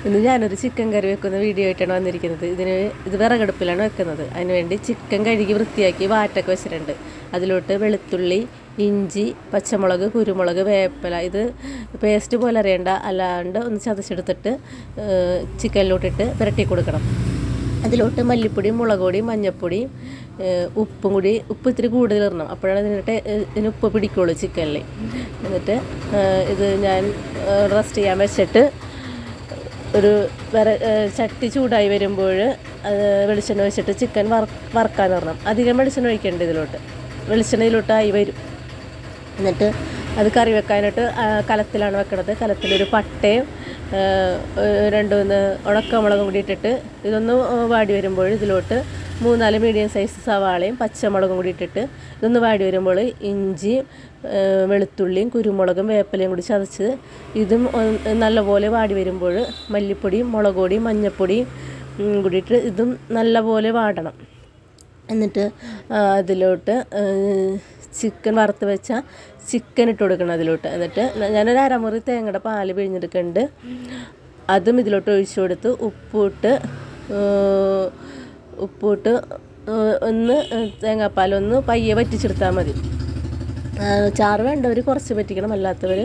ഇന്ന് ഞാനൊരു ചിക്കൻ കറി വെക്കുന്ന വീഡിയോ ആയിട്ടാണ് വന്നിരിക്കുന്നത്. ഇത് വിറകടുപ്പിലാണ് വെക്കുന്നത്. അതിനുവേണ്ടി ചിക്കൻ കഴുകി വൃത്തിയാക്കി വാറ്റൊക്കെ വെച്ചിട്ടുണ്ട്. അതിലോട്ട് വെളുത്തുള്ളി, ഇഞ്ചി, പച്ചമുളക്, കുരുമുളക്, വേപ്പില, ഇത് പേസ്റ്റ് പോലെ അറിയണ്ട, അല്ലാണ്ട് ഒന്ന് ചതച്ചെടുത്തിട്ട് ചിക്കനിലോട്ടിട്ട് പുരട്ടി കൊടുക്കണം. അതിലോട്ട് മല്ലിപ്പൊടി, മുളക് പൊടി, മഞ്ഞൾപ്പൊടി, ഉപ്പും കൂടി, ഉപ്പ് ഇത്തിരി കൂടുതൽ ഇടണം. അപ്പോഴാണ് ഇതിന് ഉപ്പ് പിടിക്കുള്ളൂ ചിക്കനിൽ. എന്നിട്ട് ഇത് ഞാൻ റെസ്റ്റ് ചെയ്യാൻ വെച്ചിട്ട് ഒരു ചട്ടി ചൂടായി വരുമ്പോൾ വെളിച്ചെണ്ണ ഒഴിച്ചിട്ട് ചിക്കൻ വറുക്കാൻ ഇടണം. അധികം വെളിച്ചെണ്ണ ഒഴിക്കേണ്ട ഇതിലോട്ട്. വെളിച്ചെണ്ണ ഇതിലോട്ടായി വരും. എന്നിട്ട് അത് കറി വെക്കാനായിട്ട് കലത്തിലാണ് വെക്കണത്. കലത്തിലൊരു പട്ടയും 2-3 ഉണക്കമുളകും കൂടി ഇട്ടിട്ട് ഇതൊന്ന് വാടി വരുമ്പോൾ ഇതിലോട്ട് 3-4 മീഡിയം സൈസ് സവാളയും പച്ചമുളകും കൂടി ഇട്ടിട്ട് ഇതൊന്ന് വാടി വരുമ്പോൾ ഇഞ്ചിയും വെളുത്തുള്ളിയും കുരുമുളകും വേപ്പിലയും കൂടി ചതച്ച് ഇതും നല്ലപോലെ വാടി വരുമ്പോൾ മല്ലിപ്പൊടിയും മുളക് പൊടിയും മഞ്ഞൾപ്പൊടിയും കൂടിയിട്ട് ഇതും നല്ലപോലെ വാടണം. എന്നിട്ട് അതിലോട്ട് ചിക്കൻ വറുത്ത് വെച്ച ചിക്കൻ ഇട്ട് കൊടുക്കണം അതിലോട്ട്. എന്നിട്ട് ഞാനൊരു അരമുറി തേങ്ങയുടെ പാല് പിഴിഞ്ഞെടുക്കുന്നുണ്ട്. അതും ഇതിലോട്ട് ഒഴിച്ചു കൊടുത്ത് ഉപ്പിട്ട് ഒന്ന് തേങ്ങാപ്പാലൊന്ന് പയ്യെ വറ്റിച്ചെടുത്താൽ മതി. ചാറ് വേണ്ടവർ കുറച്ച് വറ്റിക്കണം, അല്ലാത്തവർ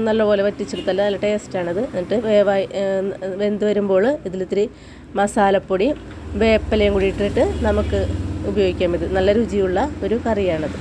നല്ലപോലെ വറ്റിച്ചെടുത്താൽ നല്ല ടേസ്റ്റാണത്. എന്നിട്ട് വെന്ത് വരുമ്പോൾ ഇതിലിത്തിരി മസാലപ്പൊടി വേപ്പിലയും കൂടി ഇട്ടിട്ട് നമുക്ക് ഉപയോഗിക്കാൻ പറ്റും. നല്ല രുചിയുള്ള ഒരു കറിയാണത്.